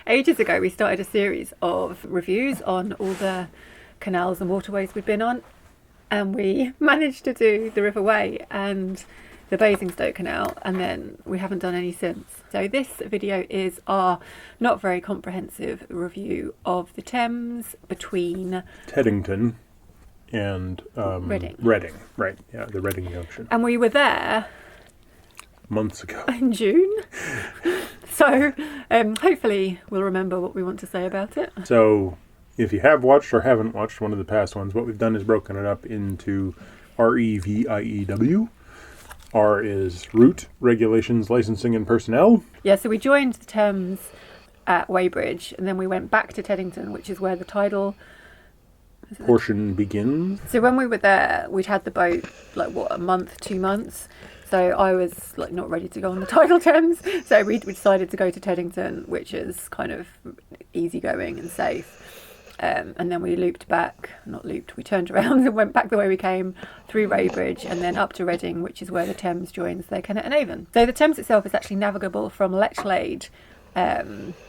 ages ago, we started a series of reviews on all the canals and waterways we'd been on, and we managed to do the River Way and the Basingstoke Canal, and then we haven't done any since. So this video is our not very comprehensive review of the Thames between Teddington and Reading. Right, yeah, the Reading Junction. And we were there Months ago. in June. So hopefully we'll remember what we want to say about it. So if you have watched or haven't watched one of the past ones, what we've done is broken it up into REVIEW. R is route, regulations, licensing, and personnel. Yeah, so we joined the Thames at Weybridge, and then we went back to Teddington, which is where the tidal Portion begins. So when we were there, we'd had the boat a month, 2 months. So I was not ready to go on the tidal Thames. So we decided to go to Teddington, which is kind of easygoing and safe. And then we we turned around and went back the way we came through Weybridge and then up to Reading, which is where the Thames joins the Kennet and Avon. So the Thames itself is actually navigable from Lechlade,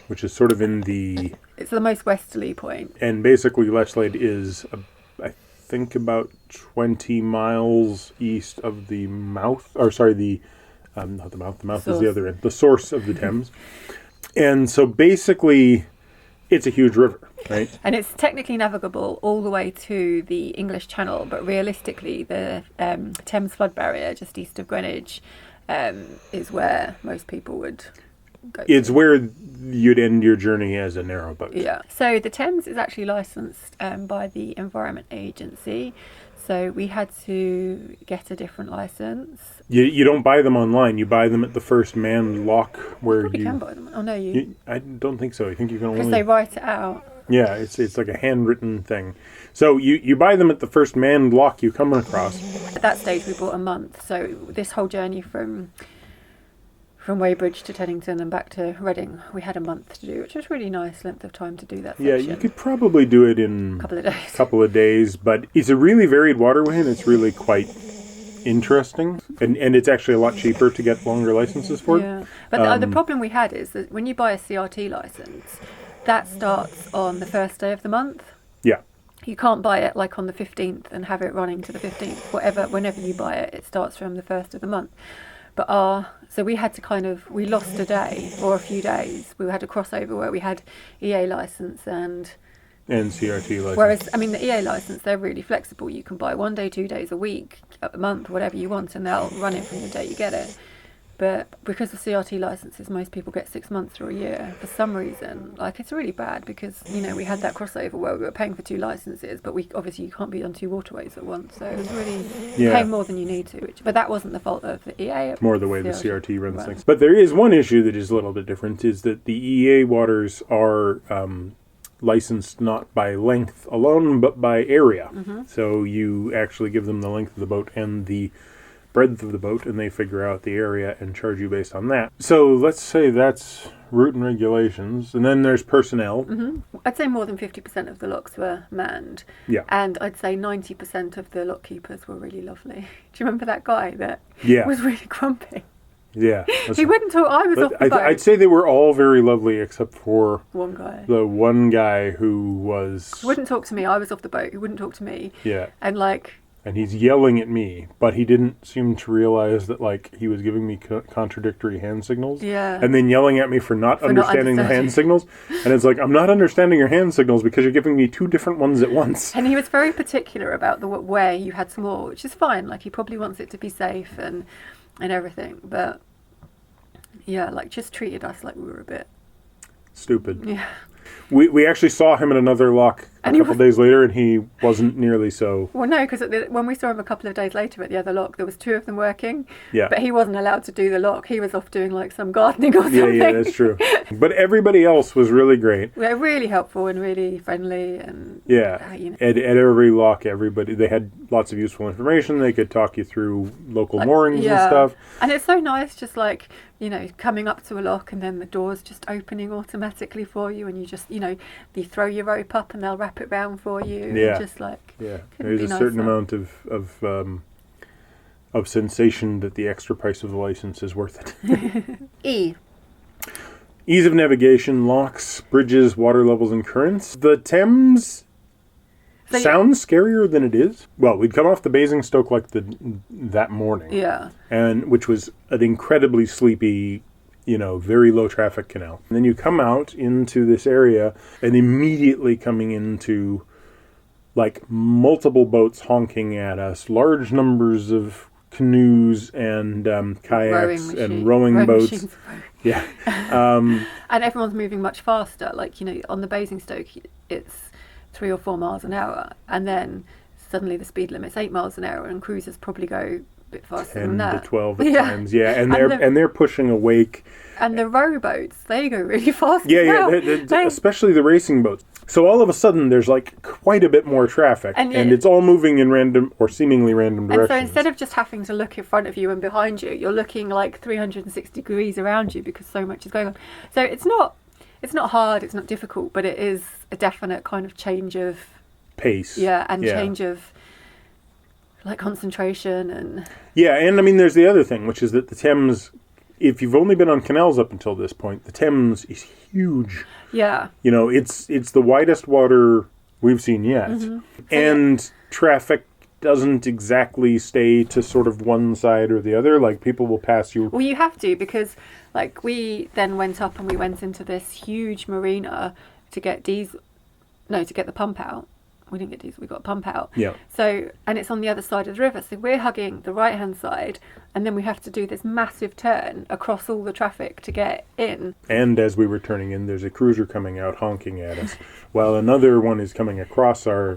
which is sort of in the... It's the most westerly point. And basically Lechlade is, I think, about 20 miles east of the mouth, or sorry, not the mouth is the other end, the source of the Thames. And so basically it's a huge river, right? And it's technically navigable all the way to the English Channel, but realistically the Thames flood barrier just east of Greenwich is where most people would go. It's where you'd end your journey as a narrowboat. Yeah. So the Thames is actually licensed by the Environment Agency. So we had to get a different license. You don't buy them online. You buy them at the first manned lock where you can buy them. Oh no, I don't think so. I think you can only... Because they write it out. Yeah, it's like a handwritten thing. So you buy them at the first manned lock you come across. At that stage, we bought a month. So this whole journey from Weybridge to Teddington and back to Reading, we had a month to do, which was a really nice length of time to do that section. Yeah, you could probably do it in a couple of days, but it's a really varied waterway and it's really quite interesting. And it's actually a lot cheaper to get longer licenses for. Yeah, but the problem we had is that when you buy a CRT license, that starts on the first day of the month. Yeah. You can't buy it on the 15th and have it running to the 15th. Whenever you buy it, it starts from the first of the month. But so we had to we lost a day or a few days. We had a crossover where we had EA license and CRT license. Whereas, the EA license, they're really flexible. You can buy 1 day, 2 days, a week, a month, whatever you want, and they'll run it from the day you get it. But because of CRT licenses, most people get 6 months or a year. For some reason, it's really bad because, we had that crossover where we were paying for 2 licenses, but obviously you can't be on 2 waterways at once. So it was really paying more than you need to. But that wasn't the fault of the EA. It's more the way the CRT runs things. But there is one issue that is a little bit different, is that the EA waters are licensed not by length alone, but by area. Mm-hmm. So you actually give them the length of the boat and the breadth of the boat, and they figure out the area and charge you based on that. So let's say that's route and regulations, and then there's personnel. Mm-hmm. I'd say more than 50% of the locks were manned. Yeah. And I'd say 90% of the lock keepers were really lovely. Do you remember that guy that was really grumpy? Yeah. He wouldn't talk. I was off the boat. I'd say they were all very lovely except for one guy. The one guy who was... He wouldn't talk to me. I was off the boat. He wouldn't talk to me. Yeah. And he's yelling at me, but he didn't seem to realize that he was giving me contradictory hand signals. Yeah. And then yelling at me for not understanding the hand signals. And it's I'm not understanding your hand signals because you're giving me 2 different ones at once. And he was very particular about where you had some more, which is fine. He probably wants it to be safe and everything. But yeah, just treated us like we were a bit stupid. Yeah. We actually saw him in another lock a couple days later, and he wasn't nearly so... Well, no, because when we saw him a couple of days later at the other lock, there was 2 of them working. Yeah. But he wasn't allowed to do the lock. He was off doing some gardening or something. Yeah, that's true. But everybody else was really great. They're really helpful and really friendly. And yeah. At every lock, they had lots of useful information. They could talk you through local moorings and stuff. And it's so nice, just coming up to a lock and then the door's just opening automatically for you, and you just, you throw your rope up and they'll wrap it round for you. Yeah. And just there's a certain amount of sensation that the extra price of the license is worth it. Ease of navigation, locks, bridges, water levels, and currents. The Thames sounds scarier than it is. Well, we'd come off the Basingstoke that morning. Yeah. And which was an incredibly sleepy, very low traffic canal. And then you come out into this area and immediately coming into multiple boats honking at us, large numbers of canoes and kayaks and rowing boats. Yeah. And everyone's moving much faster. On the Basingstoke, it's 3 or 4 miles an hour. And then suddenly the speed limit's 8 miles an hour, and cruisers probably go a bit faster than that. 10 to 12 at times, yeah. And they're pushing a wake. And the rowboats, they go really fast. Yeah, especially the racing boats. So all of a sudden, there's quite a bit more traffic, and it's all moving in random or seemingly random directions. And so instead of just having to look in front of you and behind you, you're looking 360 degrees around you because so much is going on. So it's not hard, it's not difficult, but it is a definite kind of change of pace. Yeah, and change of concentration and. Yeah, and I mean, there's the other thing, which is that the Thames. If you've only been on canals up until this point, the Thames is huge. Yeah. It's the widest water we've seen yet. Mm-hmm. And traffic doesn't exactly stay to sort of one side or the other. People will pass you. Well, you have to, because we then went up and we went into this huge marina to get the pump out. We didn't get diesel, we got a pump out. Yeah. So, and it's on the other side of the river. So we're hugging the right-hand side, and then we have to do this massive turn across all the traffic to get in. And as we were turning in, there's a cruiser coming out honking at us, while another one is coming across our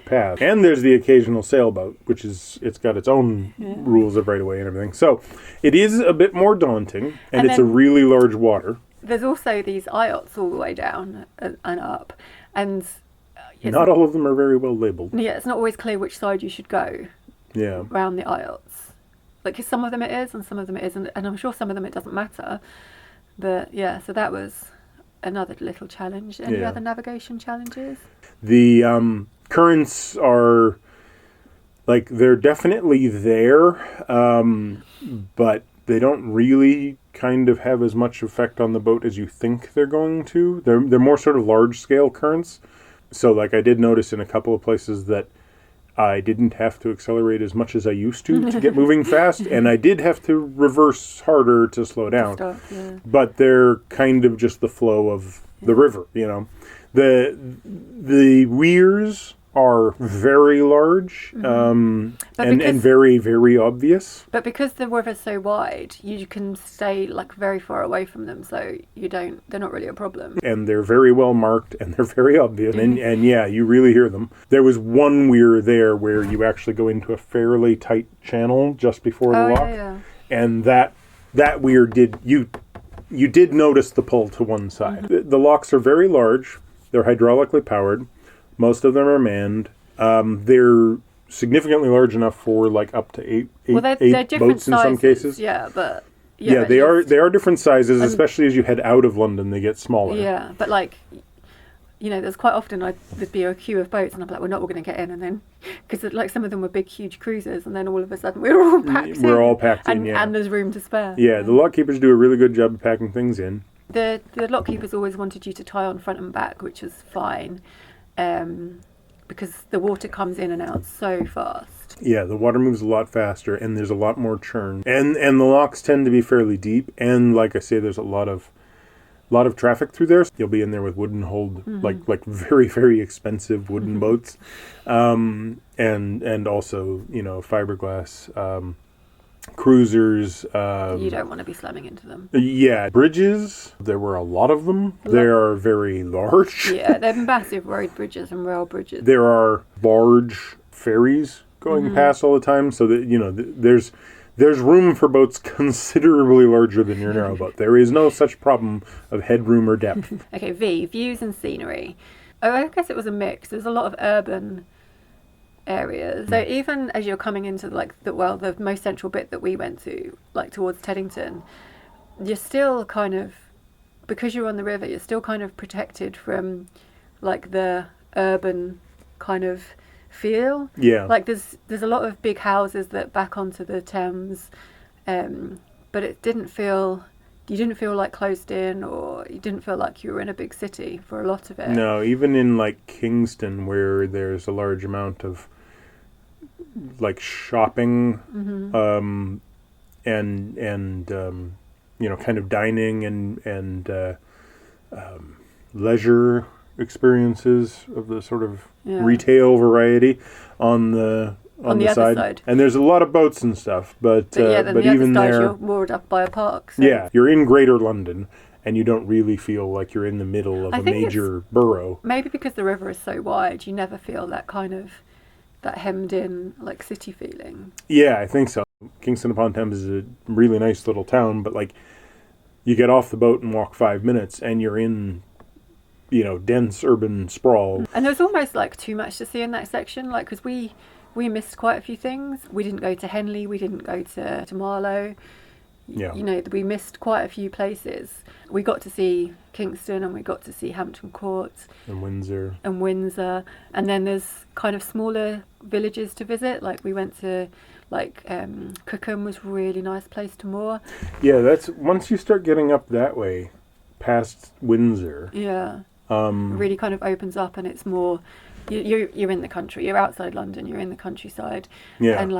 path. And there's the occasional sailboat, it's got its own rules of right-of-way and everything. So it is a bit more daunting, and it's a really large water. There's also these IOTs all the way down and up, and... Not all of them are very well labelled. Yeah, it's not always clear which side you should go. Yeah. Around the IOTs. Some of them it is, and some of them it isn't, and I'm sure some of them it doesn't matter. But yeah, so that was another little challenge. Any other navigation challenges? The currents are they're definitely there, but they don't really kind of have as much effect on the boat as you think they're going to. They're more sort of large scale currents. So, I did notice in a couple of places that I didn't have to accelerate as much as I used to get moving fast, and I did have to reverse harder to slow down. But they're kind of just the flow of the river, The weirs are very large and very, very obvious. But because the river's so wide, you can stay very far away from them, so they're not really a problem. And they're very well marked, and they're very obvious, and you really hear them. There was one weir there where you actually go into a fairly tight channel just before the lock, and that weir you did notice the pull to one side. The locks are very large. They're hydraulically powered. Most of them are manned. They're significantly large enough for up to eight boats in some cases. Yeah, but they are different sizes, especially as you head out of London. They get smaller. Yeah, but there's quite often there'd be a queue of boats, and I'm like, we're not all going to get in, and then because some of them were big, huge cruisers, and then all of a sudden we're all packed in. We're all packed in, and there's room to spare. Yeah, the lock keepers do a really good job of packing things in. The lock keepers always wanted you to tie on front and back, which was fine. Because the water comes in and out so fast. Yeah, the water moves a lot faster, and there's a lot more churn. And the locks tend to be fairly deep, and like I say, there's a lot of traffic through there. You'll be in there with wooden hold, like very, very expensive wooden boats, and also fiberglass. Cruisers. You don't want to be slamming into them. Yeah. Bridges, there were a lot of them. They are very large. Yeah, they're massive road bridges and rail bridges. There are large ferries going past all the time, so that there's room for boats considerably larger than your narrowboat. There is no such problem of headroom or depth. Okay, views and scenery. Oh, I guess it was a mix. There's a lot of urban areas. So even as you're coming into the most central bit that we went to, towards Teddington, you're still kind of, because you're on the river, you're still kind of protected from the urban kind of feel. Yeah. There's a lot of big houses that back onto the Thames, but it didn't feel you didn't feel like closed in, or you didn't feel like you were in a big city for a lot of it. No, even in like Kingston, where there's a large amount of like shopping, and kind of dining and leisure experiences of the sort of retail variety on the other side. And there's a lot of boats and stuff, but then but the even other side, there, you're moored up by a park. So. yeah, you're in Greater London, and you don't really feel like you're in the middle of a major borough. Maybe because the river is so wide, you never feel that kind of that hemmed in like city feeling. Yeah, I think so. Kingston upon Thames is a really nice little town, but like you get off the boat and walk 5 minutes, and you're in dense urban sprawl. And there was almost like too much to see in that section, like because we missed quite a few things. We didn't go to Henley, we didn't go to Marlow. Yeah. We missed quite a few places. We got to see Kingston, and we got to see Hampton Court And Windsor. And then there's kind of smaller villages to visit. Like we went to Cookham was a really nice place to moor. Yeah, that's once you start getting up that way past Windsor. Yeah. Really kind of opens up, and it's more you're in the country. You're outside London. You're in the countryside. Yeah. And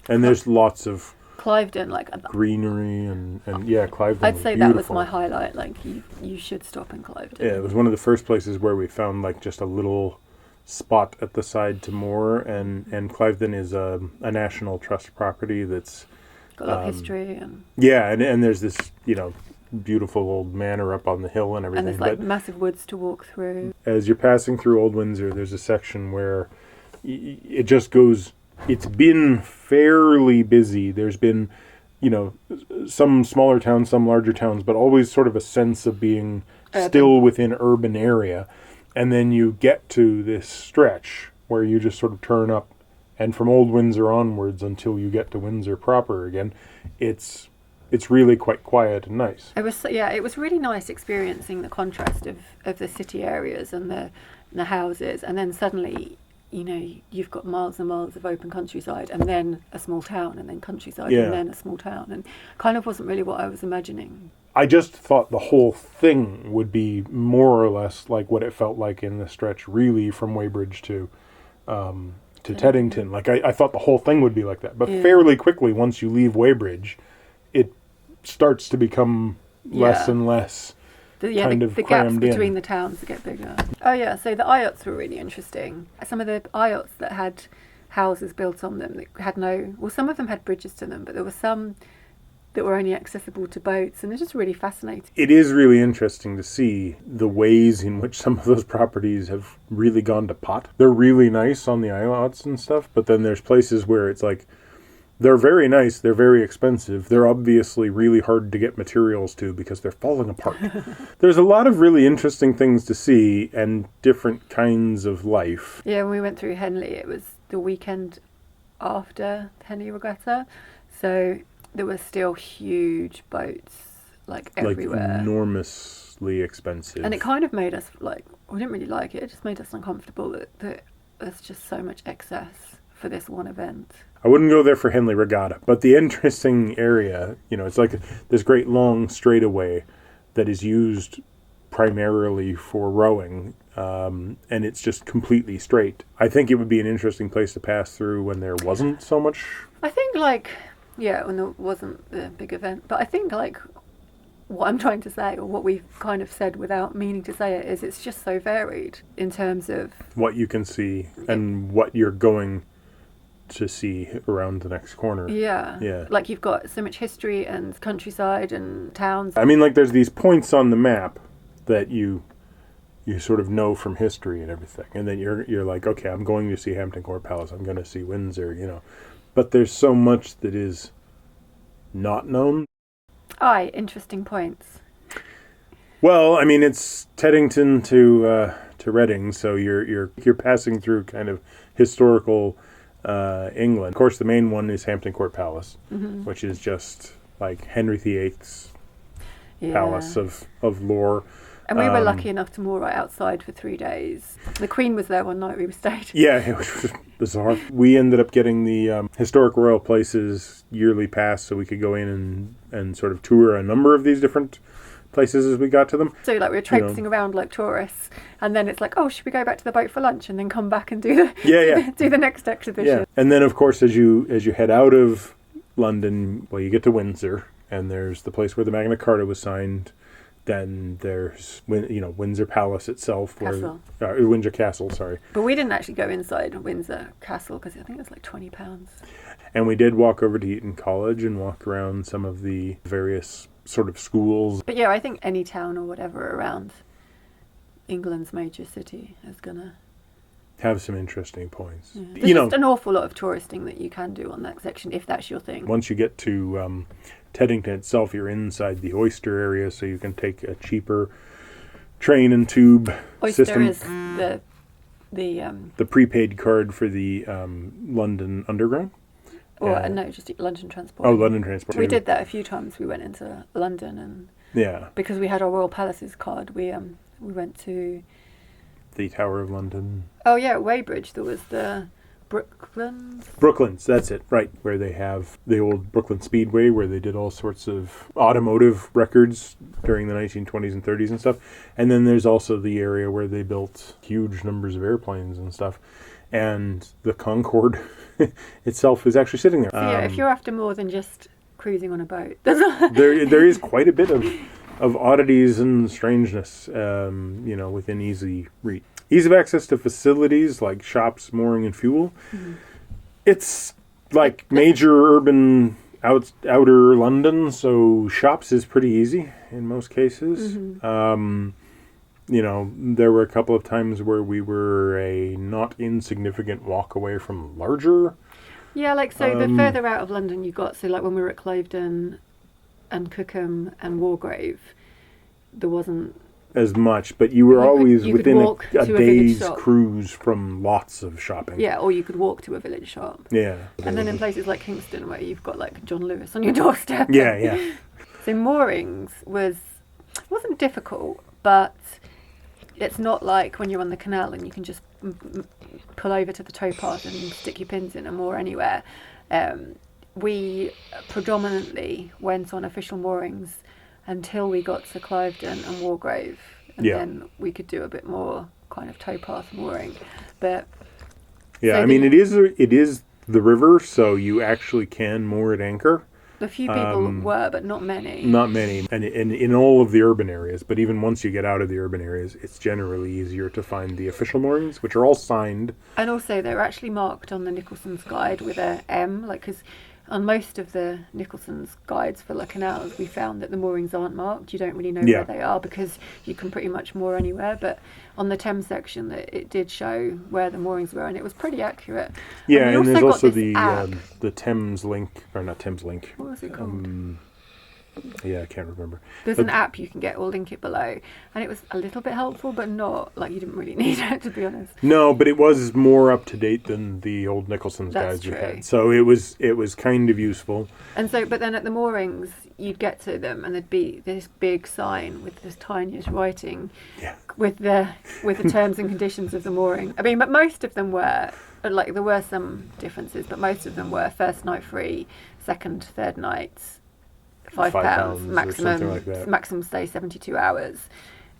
and there's lots of Cliveden, greenery and Cliveden. I'd say beautiful. that was my highlight. Like you should stop in Cliveden. Yeah, it was one of the first places where we found like just a little spot at the side to moor, and Cliveden is a National Trust property that's got a lot of history and and there's this beautiful old manor up on the hill and everything. And there's massive woods to walk through. As you're passing through Old Windsor, there's a section where it just goes. It's been fairly busy. There's been, some smaller towns, some larger towns, but always sort of a sense of being still within urban area. And then you get to this stretch where you just sort of turn up, and from Old Windsor onwards until you get to Windsor proper again, it's really quite quiet and nice. It was really nice experiencing the contrast of the city areas and the houses, and then suddenly you've got miles and miles of open countryside, and then a small town, and then countryside, and then a small town, and kind of wasn't really what I was imagining. I just thought the whole thing would be more or less like what it felt like in the stretch, really, from Weybridge to Teddington. Like I thought the whole thing would be like that, but fairly quickly, once you leave Weybridge, it starts to become less and less. The gaps between the towns get bigger. Oh yeah, so the IOTs were really interesting. Some of the IOTs that had houses built on them that had some of them had bridges to them, but there were some that were only accessible to boats, and they're just really fascinating. It is really interesting to see the ways in which some of those properties have really gone to pot. They're really nice on the IOTs and stuff, but then there's places where it's like, they're very nice, they're very expensive, they're obviously really hard to get materials to because they're falling apart. There's a lot of really interesting things to see and different kinds of life. Yeah, when we went through Henley, it was the weekend after the Henley Regatta, so there were still huge boats, everywhere. Like enormously expensive. And it kind of made us, we didn't really like it, it just made us uncomfortable that there's just so much excess for this one event. I wouldn't go there for Henley Regatta, but the interesting area, it's like this great long straightaway that is used primarily for rowing, and it's just completely straight. I think it would be an interesting place to pass through when there wasn't so much. I think when there wasn't the big event, but I think what I'm trying to say, or what we've kind of said without meaning to say it, is it's just so varied in terms of what you can see and what you're going to see around the next corner. Yeah. You've got so much history and countryside and towns. I mean, there's these points on the map that you sort of know from history and everything, and then you're like, okay, I'm going to see Hampton Court Palace, I'm going to see Windsor, but there's so much that is not known. Aye, interesting points. Well, I mean, it's Teddington to Reading, so you're passing through kind of historical England. Of course, the main one is Hampton Court Palace, which is just like Henry VIII's palace of lore. And we were lucky enough to moor right outside for 3 days. The Queen was there one night we stayed. Yeah, it was bizarre. We ended up getting the Historic Royal Places yearly pass so we could go in and sort of tour a number of these different places as we got to them. So like we were traipsing around like tourists, and then it's like, oh, should we go back to the boat for lunch and then come back and do the do the next exhibition? Yeah. And then of course as you head out of London, well, you get to Windsor, and there's the place where the Magna Carta was signed. Then there's Windsor Palace itself, Windsor Castle, sorry. But we didn't actually go inside Windsor Castle because I think it was like £20. And we did walk over to Eton College and walk around some of the various sort of schools. But yeah, I think any town or whatever around England's major city is gonna have some interesting points. Yeah. There's just an awful lot of touristing that you can do on that section if that's your thing. Once you get to Teddington itself, you're inside the Oyster area, so you can take a cheaper train and tube Oyster system. is the prepaid card for the London Underground. Or no, just London Transport. Oh, London Transport. We did that a few times. We went into London, and because we had our Royal Palaces card, we went to the Tower of London. Oh yeah, Weybridge. There was the Brooklands, that's it, right, where they have the old Brooklyn Speedway where they did all sorts of automotive records during the 1920s and 30s and stuff. And then there's also the area where they built huge numbers of airplanes and stuff. And the Concorde itself is actually sitting there. So yeah, if you're after more than just cruising on a boat. there is quite a bit of oddities and strangeness, within easy reach. Ease of access to facilities like shops, mooring, and fuel. Mm-hmm. It's like major urban outer London, so shops is pretty easy in most cases. Mm-hmm. There were a couple of times where we were a not insignificant walk away from larger. Yeah, like so the further out of London you got, so like when we were at Cliveden and Cookham and Wargrave, there wasn't as much, but you were always within a day's cruise from lots of shopping. Yeah, or you could walk to a village shop. Yeah. And then in places like Kingston where you've got like John Lewis on your doorstep. Yeah. So moorings wasn't difficult, but it's not like when you're on the canal and you can just pull over to the towpath and stick your pins in and moor anywhere. We predominantly went on official moorings until we got to Cliveden and Wargrave, and then we could do a bit more kind of towpath mooring. But yeah, so it is the river, so you actually can moor at anchor. A few people were, but not many. Not many, and in all of the urban areas. But even once you get out of the urban areas, it's generally easier to find the official moorings, which are all signed. And also, they're actually marked on the Nicholson's Guide with a M, because on most of the Nicholson's guides for the canals, we found that the moorings aren't marked. You don't really know where they are because you can pretty much moor anywhere. But on the Thames section, it did show where the moorings were, and it was pretty accurate. Yeah, and there's also the Thames Link, or not Thames Link. What was it called? I can't remember. There's an app you can get, we'll link it below. And it was a little bit helpful, but not, like, you didn't really need it, to be honest. No, but it was more up to date than the old Nicholson's guides we had. So it was kind of useful. And so, but then at the moorings, you'd get to them and there'd be this big sign with this tiniest writing with the terms and conditions of the mooring. I mean, but most of them were, like, there were some differences, but most of them were first night free, second, third nights, £5 maximum, like that. Maximum stay 72 hours.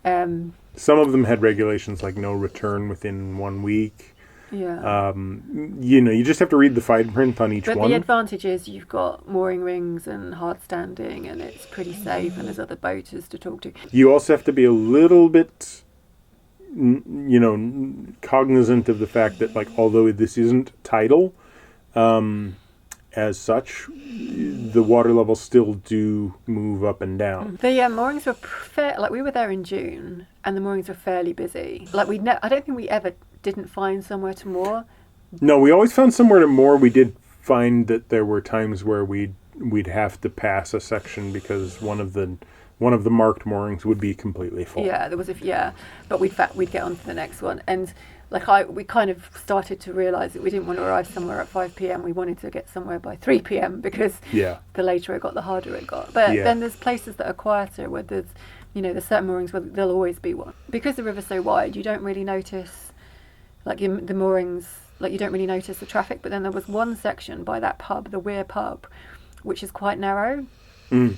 Some of them had regulations like no return within 1 week. Yeah. You just have to read the fine print on each one. But the advantage is you've got mooring rings and hard standing, and it's pretty safe, and there's other boaters to talk to. You also have to be a little bit, cognizant of the fact that, like, although this isn't tidal, as such, the water levels still do move up and down. The moorings were we were there in June, and the moorings were fairly busy. Like I don't think we ever didn't find somewhere to moor. No, we always found somewhere to moor. We did find that there were times where we'd have to pass a section because one of the marked moorings would be completely full. Yeah, there was but we'd get on to the next one, and we kind of started to realise that we didn't want to arrive somewhere at 5 p.m. We wanted to get somewhere by 3 p.m. because the later it got, the harder it got. But then there's places that are quieter where there's there's certain moorings where there'll always be one. Because the river's so wide, you don't really notice, like, the moorings, like, you don't really notice the traffic. But then there was one section by that pub, the Weir pub, which is quite narrow.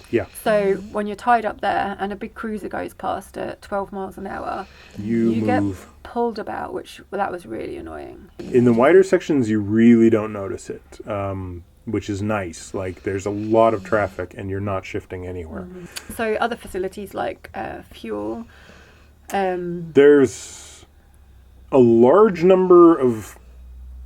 Yeah. So when you're tied up there and a big cruiser goes past at 12 miles an hour, you get pulled about, that was really annoying. In the wider sections, you really don't notice it, which is nice. Like, there's a lot of traffic and you're not shifting anywhere. So other facilities like fuel. There's a large number of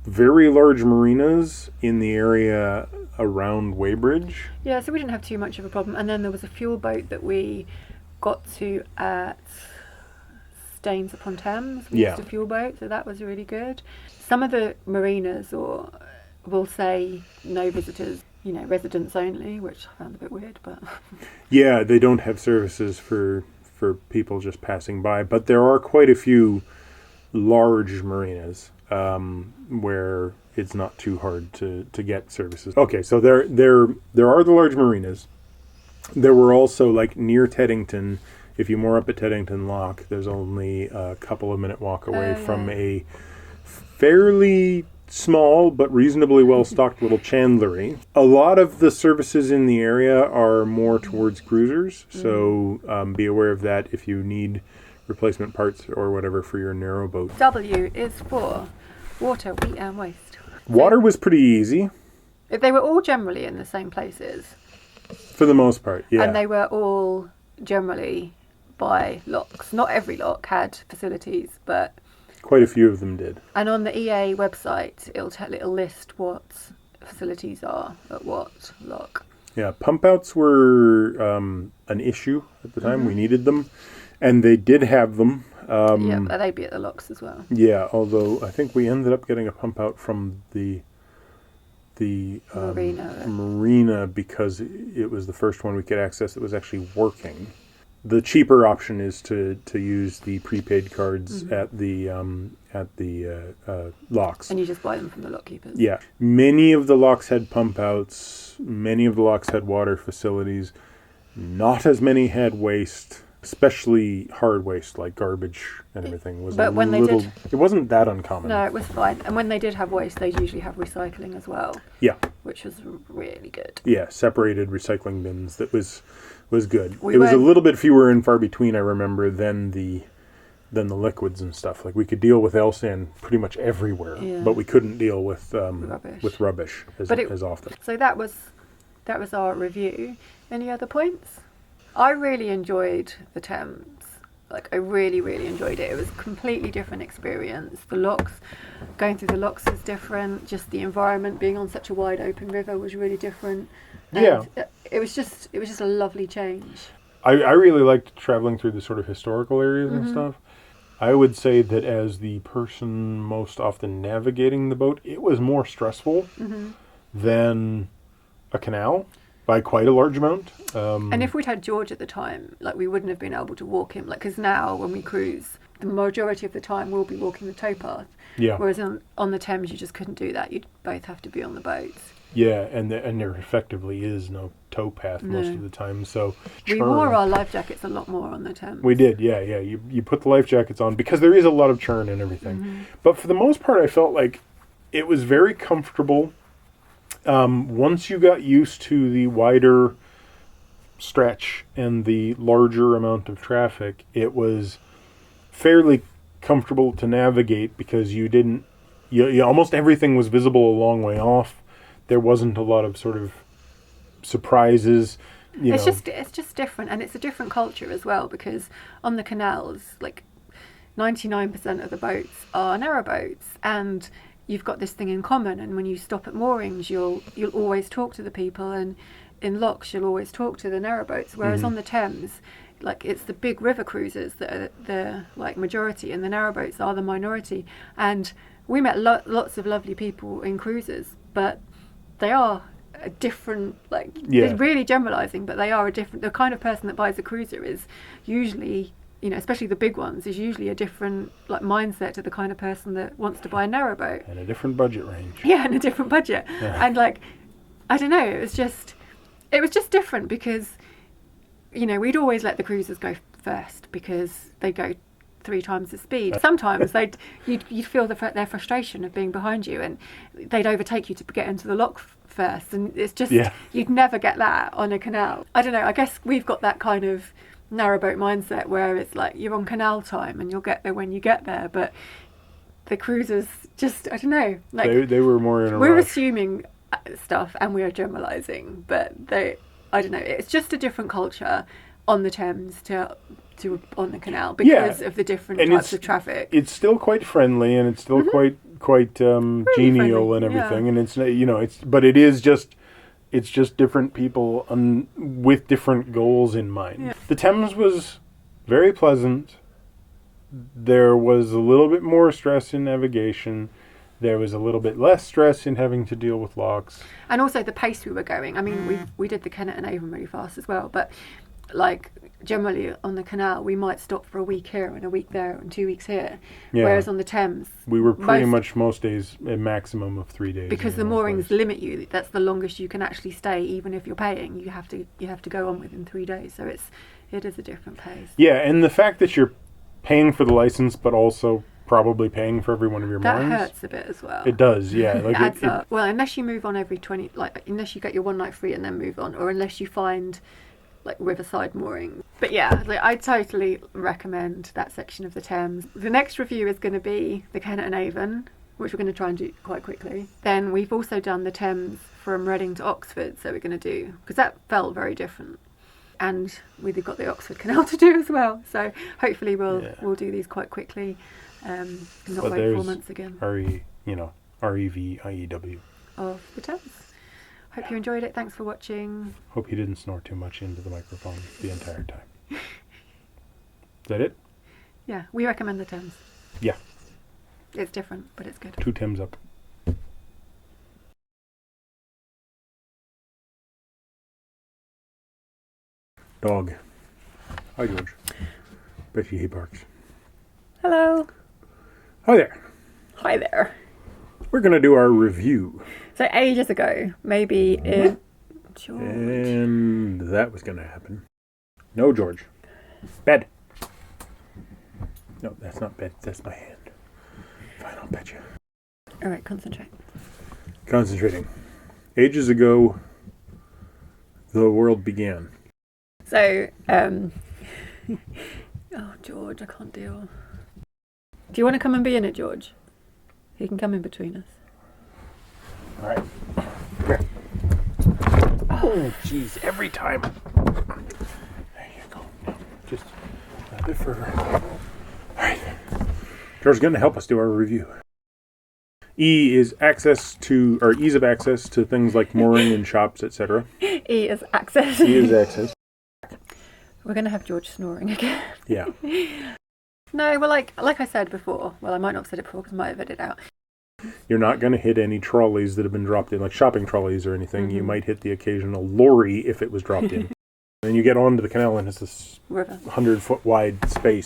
very large marinas in the area around Weybridge. Yeah, so we didn't have too much of a problem. And then there was a fuel boat that we got to at Staines upon Thames. We used a fuel boat, so that was really good. Some of the marinas will say no visitors, residents only, which I found a bit weird, but yeah, they don't have services for people just passing by, but there are quite a few large marinas where it's not too hard to get services. Okay, so there are the large marinas. There were also, like, near Teddington, if you moor up at Teddington Lock, there's only a couple of minute walk away from a fairly small but reasonably well-stocked little chandlery. A lot of the services in the area are more towards cruisers, so be aware of that if you need replacement parts or whatever for your narrowboat. W is for water, wheat and waste. Water was pretty easy. They were all generally in the same places. For the most part, yeah. And they were all generally by locks. Not every lock had facilities, but quite a few of them did. And on the EA website, it'll list what facilities are at what lock. Yeah, pump outs were an issue at the time. We needed them, and they did have them. But they'd be at the locks as well. Yeah, although I think we ended up getting a pump out from the marina because it was the first one we could access that was actually working. The cheaper option is to use the prepaid cards at the locks. And you just buy them from the lock keepers. Yeah. Many of the locks had pump outs. Many of the locks had water facilities. Not as many had waste, especially hard waste like garbage and everything. It wasn't that uncommon. No, it was fine. And when they did have waste, they'd usually have recycling as well. Yeah. Which was really good. Yeah, separated recycling bins. That was good. It was a little bit fewer and far between, I remember, than the liquids and stuff. Like, we could deal with L-sand pretty much everywhere, but we couldn't deal with rubbish as often. So that was our review. Any other points? I really enjoyed the Thames. Like, I really, really enjoyed it. It was a completely different experience. Going through the locks was different. Just the environment, being on such a wide open river, was really different. And it was just a lovely change. I really liked traveling through the sort of historical areas and stuff. I would say that as the person most often navigating the boat, it was more stressful than a canal by quite a large amount. And if we'd had George at the time, like, we wouldn't have been able to walk him. Like, because now when we cruise, the majority of the time we'll be walking the towpath. Yeah. Whereas on the Thames, you just couldn't do that. You'd both have to be on the boats. Yeah, and there effectively is no towpath most of the time. So we wore our life jackets a lot more on the Thames. We did, yeah. You put the life jackets on because there is a lot of churn and everything. But for the most part, I felt like it was very comfortable. Once you got used to the wider stretch and the larger amount of traffic, it was fairly comfortable to navigate because you almost everything was visible a long way off. There wasn't a lot of sort of surprises. It's just different, and it's a different culture as well, because on the canals, like, 99% of the boats are narrowboats, and you've got this thing in common. And when you stop at moorings, you'll always talk to the people, and in locks you'll always talk to the narrowboats. Whereas on the Thames, like, it's the big river cruisers that are the majority, and the narrowboats are the minority. And we met lots of lovely people in cruisers, but they are a different, it's really generalising, but they are a different, the kind of person that buys a cruiser is usually, especially the big ones, is usually a different, mindset to the kind of person that wants to buy a narrowboat. And a different budget range. Yeah, and a different budget. Yeah. And, I don't know, it was just different because, we'd always let the cruisers go first because they go 3 times the speed. Sometimes you'd feel their frustration of being behind you, and they'd overtake you to get into the lock first, and it's just you'd never get that on a canal. I don't know, I guess we've got that kind of narrowboat mindset where it's like you're on canal time and you'll get there when you get there, but the cruisers just, I don't know, like they were more in a we're rush. assuming stuff and we are generalizing, but I don't know, it's just a different culture on the Thames to on the canal because of the different types of traffic. It's still quite friendly, and it's still quite genial friendly, and everything, and it's, you know, but it's just different people with different goals in mind. Yeah. The Thames was very pleasant. There was a little bit more stress in navigation. There was a little bit less stress in having to deal with locks. And also the pace we were going. I mean, we did the Kennet and Avon really fast as well, but like generally on the canal we might stop for a week here and a week there and 2 weeks here, whereas on the Thames we were pretty much most days a maximum of 3 days, because the moorings limit you. That's the longest you can actually stay, even if you're paying. You have to go on within 3 days, so it is a different pace. Yeah, and the fact that you're paying for the license but also probably paying for every one of your moorings, that hurts a bit as well. It does, yeah. Like it adds up. Well, unless you move on every 20, like unless you get your one night free and then move on, or unless you find like riverside moorings. But yeah, like I totally recommend that section of the Thames. The next review is going to be the Kennet and Avon, which we're going to try and do quite quickly. Then we've also done the Thames from Reading to Oxford, so we're going to do, because that felt very different. And we've got the Oxford Canal to do as well, so hopefully we'll do these quite quickly, and not wait 4 months again. REVIEW of the Thames. Hope you enjoyed it. Thanks for watching. Hope you didn't snore too much into the microphone the entire time. Is that it? Yeah, we recommend the Thames. Yeah. It's different, but it's good. 2 Thames up. Dog. Hi, George. Bet he barks. Hello. Hi there. Hi there. We're going to do our review. So ages ago, maybe in... George. And that was going to happen. No, George. Bed. No, that's not bed. That's my hand. Fine, I'll bet you. All right, concentrate. Concentrating. Ages ago, the world began. So, oh, George, I can't deal. Do you want to come and be in it, George? He can come in between us. All right. Here. Oh, jeez, every time. There you go. Just a bit further. All right. George's going to help us do our review. Ease of access to things like mooring and shops, etc. E is access. E is access. We're going to have George snoring again. Yeah. No, well, like I said before, well, I might not have said it before because I might have edited it out. You're not going to hit any trolleys that have been dropped in, like shopping trolleys or anything. Mm-hmm. You might hit the occasional lorry if it was dropped in. And you get onto the canal and it's this 100-foot wide space.